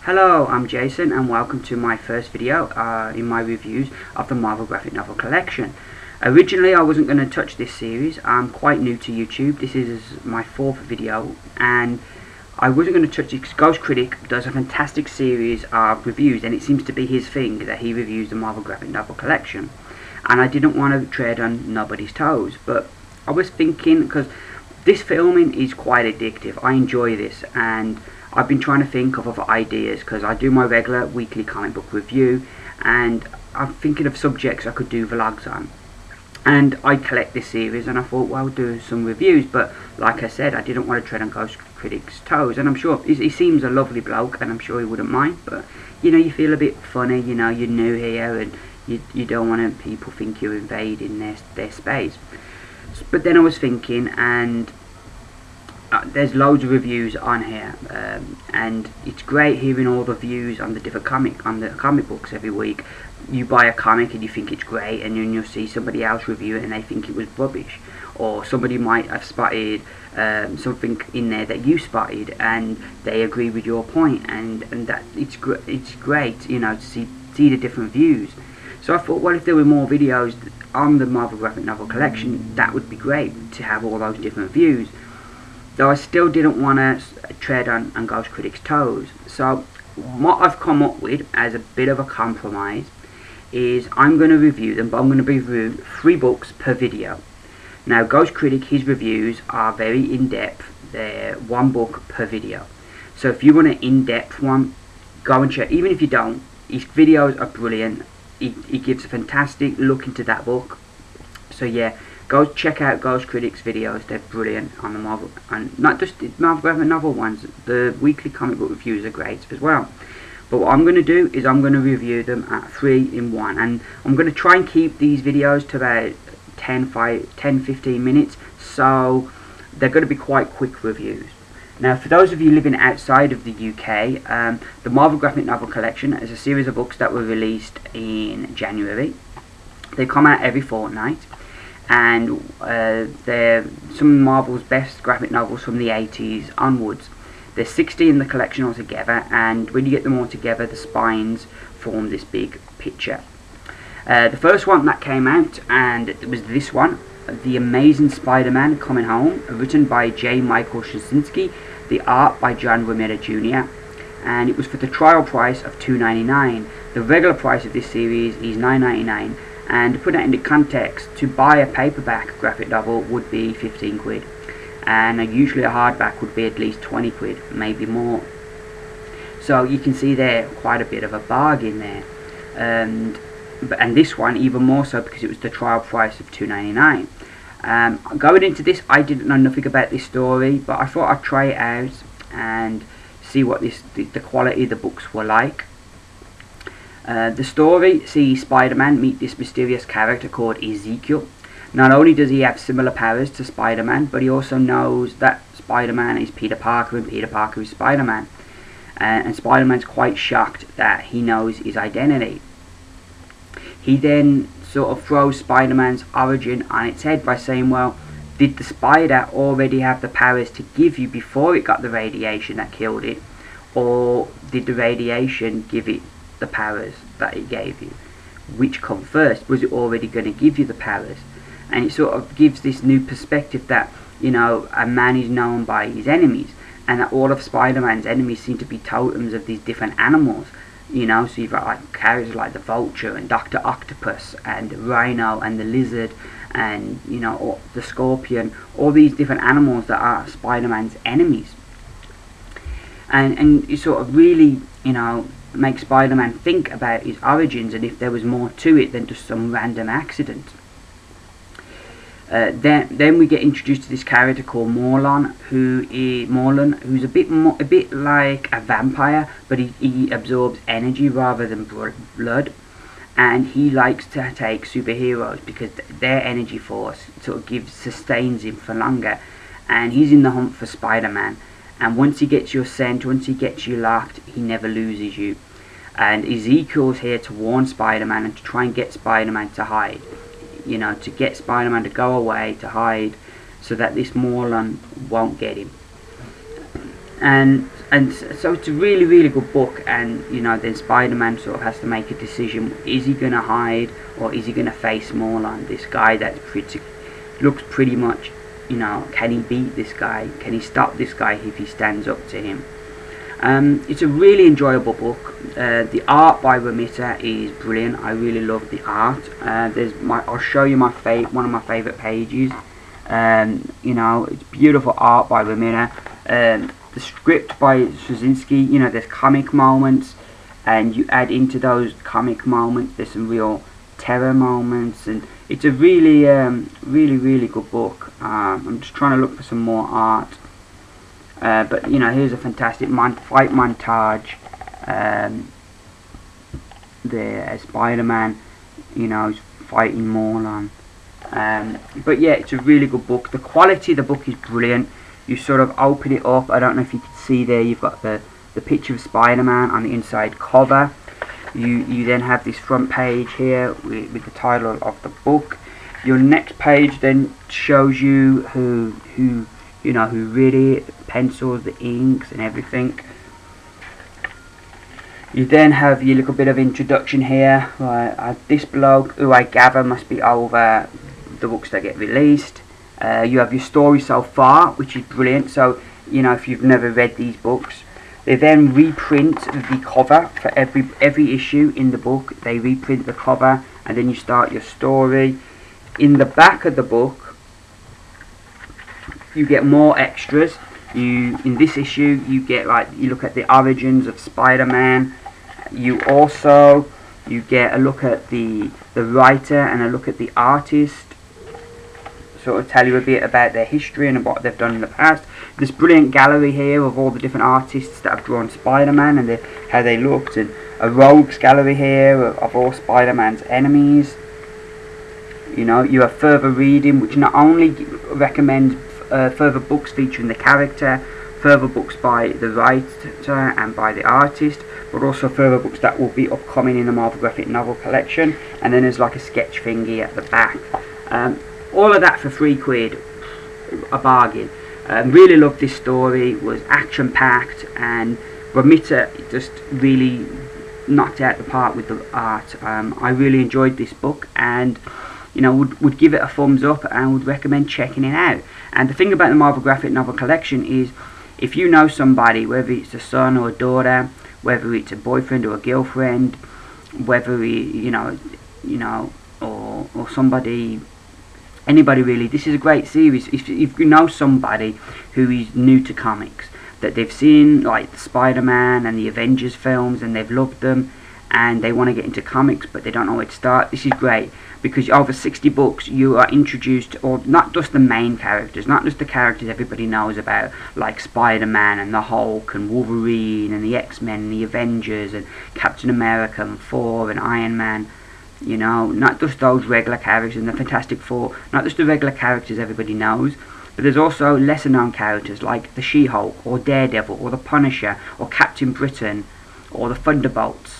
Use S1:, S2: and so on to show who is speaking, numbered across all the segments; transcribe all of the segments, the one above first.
S1: Hello, I'm Jason and welcome to my first video in my reviews of the Marvel graphic novel collection. Originally I wasn't going to touch this series. I'm quite new to YouTube. This is my fourth video and I wasn't going to touch it because Ghost Critic does a fantastic series of reviews and it seems to be his thing that he reviews the Marvel graphic novel collection. And I didn't want to tread on nobody's toes, but I was thinking, because this filming is quite addictive. I enjoy this and I've been trying to think of other ideas because I do my regular weekly comic book review and I'm thinking of subjects I could do vlogs on. And I collect this series and I thought, well, I'll do some reviews, but like I said, I didn't want to tread on Ghost Critic's toes, and I'm sure he seems a lovely bloke and I'm sure he wouldn't mind, but you know, you feel a bit funny, you know, you're new here and you don't want people think you're invading their space. But then I was thinking, and there's loads of reviews on here, and it's great hearing all the views on the different comic books every week. You buy a comic and you think it's great, and then you'll see somebody else review it and they think it was rubbish, or somebody might have spotted something in there that you spotted and they agree with your point, and that it's great, you know, to see the different views. So I thought, well, if there were more videos on the Marvel graphic novel collection, that would be great to have all those different views. Though I still didn't want to tread on Ghost Critic's toes. So what I've come up with as a bit of a compromise is I'm going to review them, but I'm going to review 3 books per video. Now Ghost Critic, his reviews are very in-depth. They're 1 book per video. So if you want an in-depth one, go and check. Even if you don't, his videos are brilliant. He gives a fantastic look into that book. So yeah, go check out Ghost Critic's videos. They're brilliant on the Marvel, and not just the Marvel graphic novel ones. The weekly comic book reviews are great as well. But what I'm going to do is I'm going to review them at 3 in 1, and I'm going to try and keep these videos to about 10-15 minutes, so they're going to be quite quick reviews. Now, for those of you living outside of the UK, the Marvel graphic novel collection is a series of books that were released in January. They come out every fortnight, and they're some of Marvel's best graphic novels from the 80s onwards. There's 60 in the collection altogether, and when you get them all together, the spines form this big picture. The first one that came out, and it was this one, The Amazing Spiderman Coming Home, written by J. Michael Straczynski, the art by John Romita Jr., and it was for the trial price of $2.99. The regular price of this series is $9.99, and to put that into context, to buy a paperback graphic novel would be 15 quid, and usually a hardback would be at least 20 quid, maybe more. So you can see there quite a bit of a bargain there, and this one even more so because it was the trial price of $2.99. Going into this, I didn't know nothing about this story, but I thought I'd try it out and see what the quality of the books were like. The story sees Spider-Man meet this mysterious character called Ezekiel. Not only does he have similar powers to Spider-Man, but he also knows that Spider-Man is Peter Parker and Peter Parker is Spider-Man. And Spider-Man's quite shocked that he knows his identity. He then sort of throws Spider-Man's origin on its head by saying, well, did the spider already have the powers to give you before it got the radiation that killed it, or did the radiation give it the powers that it gave you? Which come first? Was it already going to give you the powers? And it sort of gives this new perspective that, you know, a man is known by his enemies, and that all of Spider-Man's enemies seem to be totems of these different animals. You know, so you've got like characters like the Vulture and Dr. Octopus and Rhino and the Lizard and, you know, the Scorpion, all these different animals that are Spider-Man's enemies. And you sort of really, you know, make Spider-Man think about his origins and if there was more to it than just some random accident. Then we get introduced to this character called Morlun, who's a bit like a vampire, but he absorbs energy rather than blood, and he likes to take superheroes because their energy force sort of sustains him for longer, and he's in the hunt for Spider-Man. And once he gets your scent, once he gets you locked, he never loses you. And Ezekiel's here to warn Spider-Man and to try and get Spider-Man to hide. You know, to get Spider-Man to go away, to hide, so that this Morlun won't get him. and so it's a really good book. And you know, then Spider-Man sort of has to make a decision: is he gonna hide, or is he gonna face Morlun, this guy that looks pretty much, you know, can he beat this guy? Can he stop this guy if he stands up to him? It's a really enjoyable book. The art by Romita is brilliant. I really love the art. I'll show you one of my favourite pages. You know, it's beautiful art by Romita. The script by Straczynski. You know, there's comic moments, and you add into those comic moments, there's some real terror moments, and it's a really really good book. I'm just trying to look for some more art. But you know, here's a fantastic fight montage there as Spider-Man, you know, is fighting Morlun. But yeah, it's a really good book. The quality of the book is brilliant. You sort of open it up, I don't know if you can see there, you've got the picture of Spider-Man on the inside cover. You then have this front page here with the title of the book. Your next page then shows you who really pencils, the inks and everything. You then have your little bit of introduction here. This bloke, who I gather must be over the books that get released. You have your story so far, which is brilliant. So, you know, if you've never read these books, they then reprint the cover for every issue in the book. They reprint the cover, and then you start your story. In the back of the book, you get more extras. In this issue, you get, like, you look at the origins of Spider-Man. You get a look at the writer and a look at the artist. Sort of tell you a bit about their history and what they've done in the past. This brilliant gallery here of all the different artists that have drawn Spider-Man and how they looked, and a rogues gallery here of all Spider-Man's enemies. You know, you have further reading, which not only recommends further books featuring the character, further books by the writer and by the artist, but also further books that will be upcoming in the Marvel graphic novel collection. And then there's like a sketch thingy at the back. All of that for £3, a bargain. Really loved this story. It was action packed, and Romita just really knocked out the park with the art. I really enjoyed this book, and you know, would give it a thumbs up and would recommend checking it out. And the thing about the Marvel graphic novel collection is, if you know somebody, whether it's a son or a daughter, whether it's a boyfriend or a girlfriend, whether or somebody, anybody really, this is a great series. If you know somebody who is new to comics, that they've seen like Spider-Man and the Avengers films and they've loved them, and they want to get into comics but they don't know where to start, this is great, because over 60 books you are introduced, or not just the main characters, not just the characters everybody knows about, like Spider-Man and the Hulk and Wolverine and the X-Men and the Avengers and Captain America and Thor and Iron Man. You know, not just those regular characters and the Fantastic Four, not just the regular characters everybody knows, but there's also lesser known characters like the She-Hulk or Daredevil or the Punisher or Captain Britain or the Thunderbolts.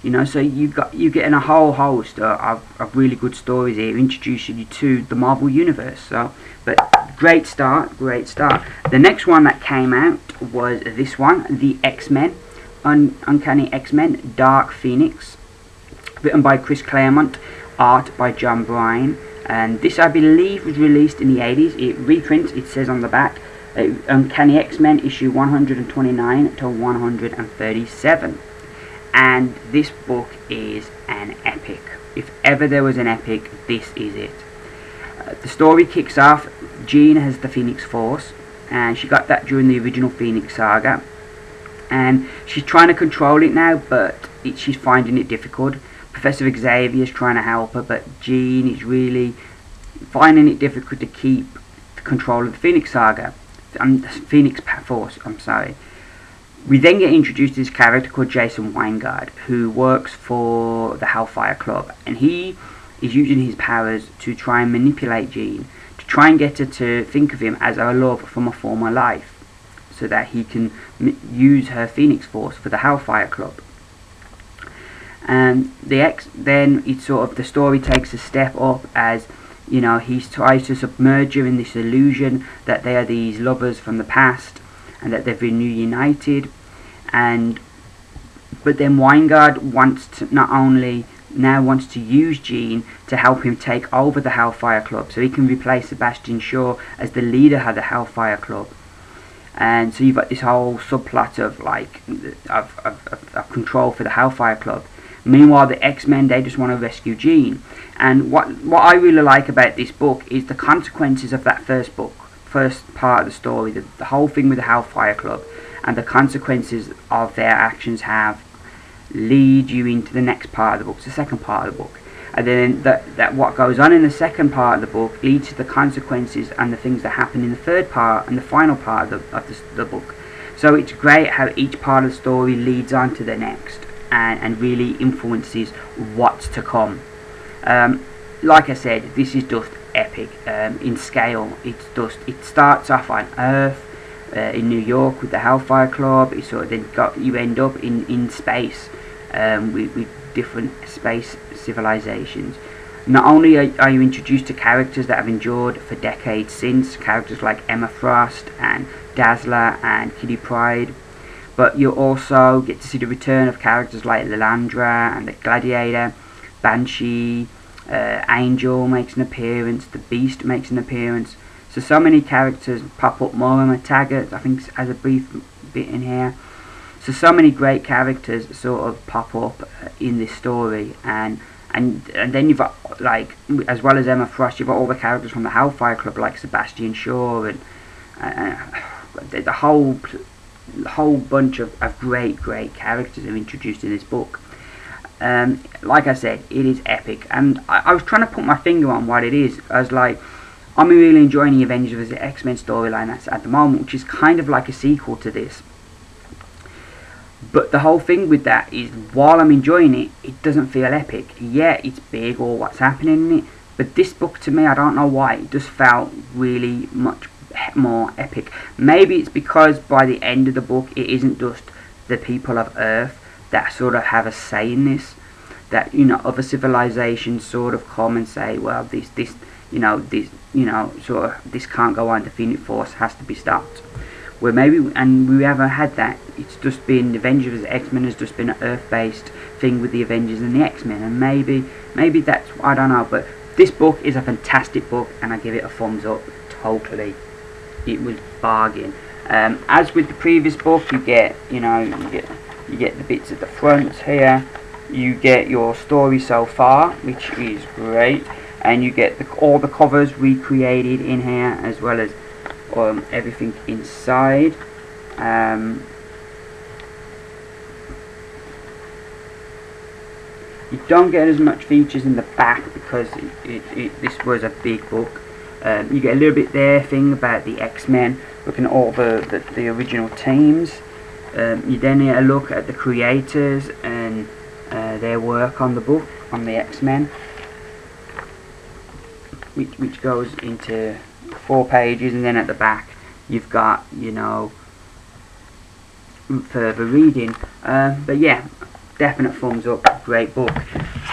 S1: You know, so you're getting a whole host of really good stories here, introducing you to the Marvel Universe. So, but great start. The next one that came out was this one, the X-Men, Uncanny X-Men, Dark Phoenix, written by Chris Claremont, art by John Byrne. And this, I believe, was released in the 80s. It reprints, it says on the back, Uncanny X-Men issue 129 to 137. And this book is an epic. If ever there was an epic, this is it. The story kicks off. Jean has the Phoenix Force, and she got that during the original Phoenix Saga. And she's trying to control it now, but she's finding it difficult. Professor Xavier's trying to help her, but Jean is really finding it difficult to keep control of the Phoenix Saga. The Phoenix Force, I'm sorry. We then get introduced to this character called Jason Weingard, who works for the Hellfire Club, and he is using his powers to try and manipulate Jean, to try and get her to think of him as her love from a former life, so that he can use her Phoenix Force for the Hellfire Club. And then it's sort of, the story takes a step up as, you know, he tries to submerge her in this illusion that they are these lovers from the past. and that they've been reunited. But then Weingard wants to now wants to use Jean to help him take over the Hellfire Club, so he can replace Sebastian Shaw as the leader of the Hellfire Club. And so you've got this whole subplot of like of control for the Hellfire Club. Meanwhile, the X-Men, they just want to rescue Jean. And what I really like about this book is the consequences of that first part of the story, the whole thing with the Hellfire Club, and the consequences of their actions lead you into the next part of the book, the second part of the book. And then that what goes on in the second part of the book leads to the consequences and the things that happen in the third part and the final part of the book. So it's great how each part of the story leads on to the next and really influences what's to come. Like I said, this is just epic in scale. It starts off on Earth in New York with the Hellfire Club. It sort of you end up in space with different space civilizations. Not only are you introduced to characters that have endured for decades since, characters like Emma Frost and Dazzler and Kitty Pryde, but you also get to see the return of characters like Lilandra and the Gladiator, Banshee, Angel makes an appearance, the Beast makes an appearance. So many characters pop up. Moira McTaggart, I think, has a brief bit in here. So many great characters sort of pop up in this story, and then you've got, like, as well as Emma Frost, you've got all the characters from the Hellfire Club, like Sebastian Shaw, and the whole bunch of great characters are introduced in this book. Like I said, it is epic, and I was trying to put my finger on what it is. I was like, I'm really enjoying the Avengers vs X-Men storyline that's at the moment, which is kind of like a sequel to this. But the whole thing with that is, while I'm enjoying it, it doesn't feel epic. Yeah, it's big, or what's happening in it, but this book, to me, I don't know why, it just felt really much more epic. Maybe it's because by the end of the book, it isn't just the people of Earth that sort of have a say in this. That, you know, other civilizations sort of come and say, well, this can't go on. The Phoenix Force has to be stopped. Where maybe, and we haven't had that. It's just been the Avengers vs X-Men has just been an Earth-based thing with the Avengers and the X-Men, and maybe that's, I don't know. But this book is a fantastic book, and I give it a thumbs up. Totally, it was bargain. As with the previous book, you get the bits at the front here. You get your story so far, which is great, and you get all the covers recreated in here, as well as everything inside. You don't get as much features in the back because this was a big book. You get a little bit there thing about the X-Men, looking at all the original teams. You then get a look at the creators and their work on the book, on the X-Men, which goes into 4 pages, and then at the back you've got, you know, further reading. But yeah, definite thumbs up, great book.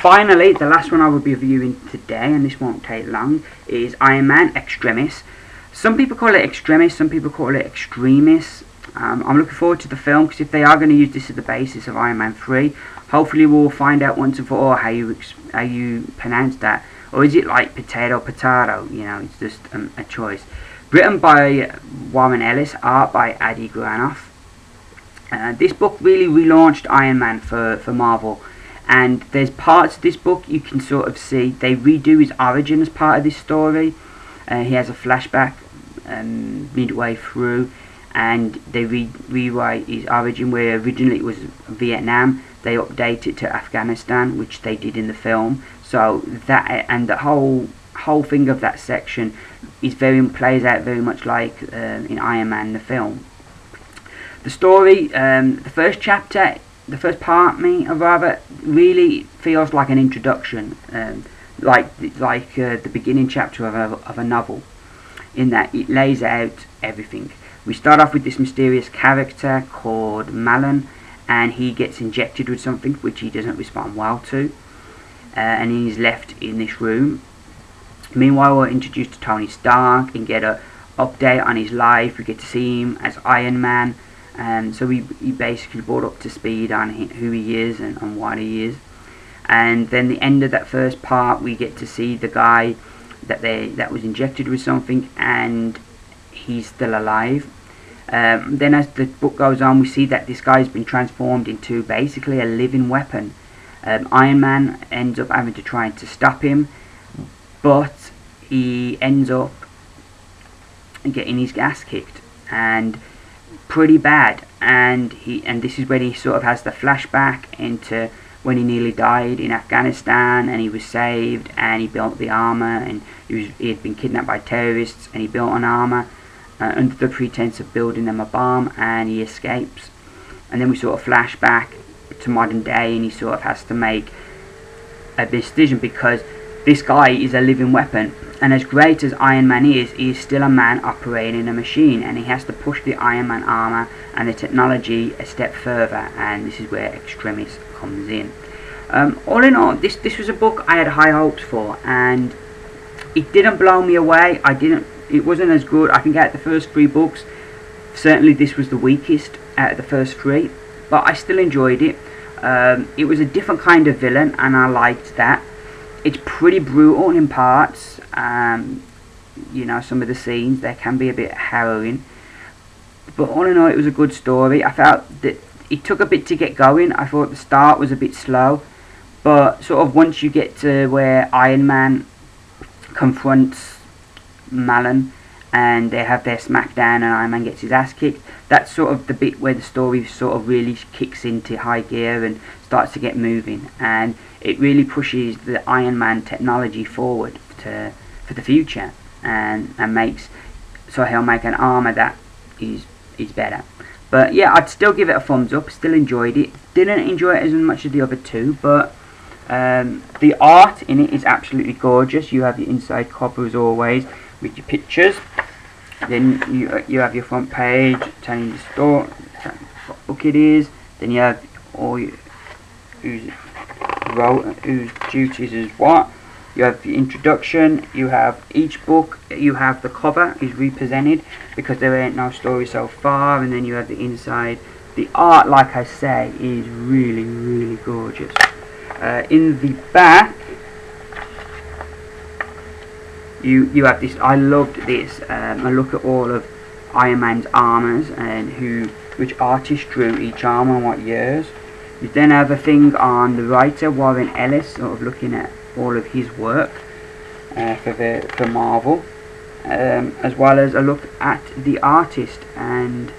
S1: Finally, the last one I will be reviewing today, and this won't take long, is Man Extremist. Some people call it Extremis, some people call it Extremis. I'm looking forward to the film, because if they are going to use this as the basis of Iron Man 3, hopefully we'll find out once and for all how you pronounce that. Or is it like potato, you know, it's just a choice. Written by Warren Ellis, art by Adi Granoff. This book really relaunched Iron Man for Marvel. And there's parts of this book you can sort of see, they redo his origin as part of this story. He has a flashback midway through, and they rewrite his origin, where originally it was Vietnam. They update it to Afghanistan, which they did in the film. So that, and the whole thing of that section is plays out very much like in Iron Man the film. The story, the first chapter, the first part, really feels like an introduction, like the beginning chapter of a novel, in that it lays out everything. We start off with this mysterious character called Malin, and he gets injected with something which he doesn't respond well to, and he's left in this room. Meanwhile, we're introduced to Tony Stark and get a update on his life. We get to see him as Iron Man, and so he basically brought up to speed on who he is and what he is. And then the end of that first part, we get to see the guy that was injected with something, and he's still alive. Then as the book goes on, we see that this guy's been transformed into basically a living weapon. Iron Man ends up having to try to stop him, but he ends up getting his ass kicked, and pretty bad. And this is when he sort of has the flashback into when he nearly died in Afghanistan, and he was saved, and he built the armor, and he had been kidnapped by terrorists, and he built an armor under the pretense of building them a bomb, and he escapes. And then we sort of flash back to modern day, and he sort of has to make a decision, because this guy is a living weapon, and as great as Iron Man is, he is still a man operating a machine, and he has to push the Iron Man armor and the technology a step further, and this is where Extremis comes in. All in all, this was a book I had high hopes for, and it didn't blow me away. It wasn't as good. I think out of the first 3 books, certainly this was the weakest out of the first 3, but I still enjoyed it. It was a different kind of villain, and I liked that. It's pretty brutal in parts. You know, some of the scenes there can be a bit harrowing, but all in all, it was a good story. I felt that it took a bit to get going. I thought the start was a bit slow, but sort of once you get to where Iron Man confronts Malin and they have their smackdown and Iron Man gets his ass kicked, that's sort of the bit where the story sort of really kicks into high gear and starts to get moving, and it really pushes the Iron Man technology forward for the future, and makes so he'll make an armor that is better. But yeah, I'd still give it a thumbs up. Still enjoyed it. Didn't enjoy it as much as the other 2, but the art in it is absolutely gorgeous. You have your inside cover as always with your pictures. Then you have your front page telling you the story, what book it is. Then you have all whose duties is what. You have the introduction, you have each book, you have the cover is represented because there ain't no story so far, and then you have the inside. The art, like I say, is really, really gorgeous. In the back, you have this. I loved this. A look at all of Iron Man's armors and which artist drew each armor and what years. You then have a thing on the writer, Warren Ellis, sort of looking at all of his work for Marvel, as well as a look at the artist, and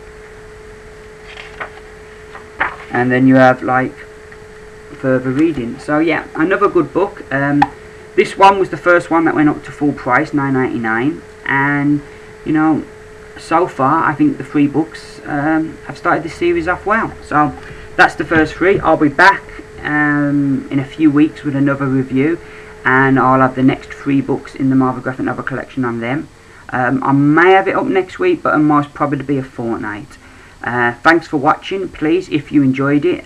S1: then you have like further reading. So yeah, another good book. This one was the first one that went up to full price, $9.99, and you know, so far I think the 3 books have started this series off well. So that's the first 3. I'll be back in a few weeks with another review, and I'll have the next 3 books in the Marvel graphic novel collection on them. I may have it up next week, but it must probably be a fortnight. Thanks for watching. Please, if you enjoyed it,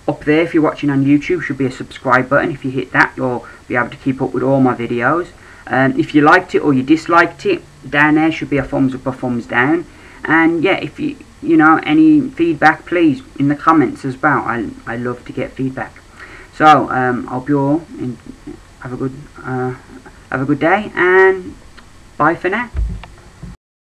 S1: up there if you're watching on YouTube should be a subscribe button. If you hit that, you'll be able to keep up with all my videos. If you liked it or you disliked it, down there should be a thumbs up or thumbs down. And yeah, if you know, any feedback, please in the comments as well. I love to get feedback. So hope you all have a good day, and bye for now.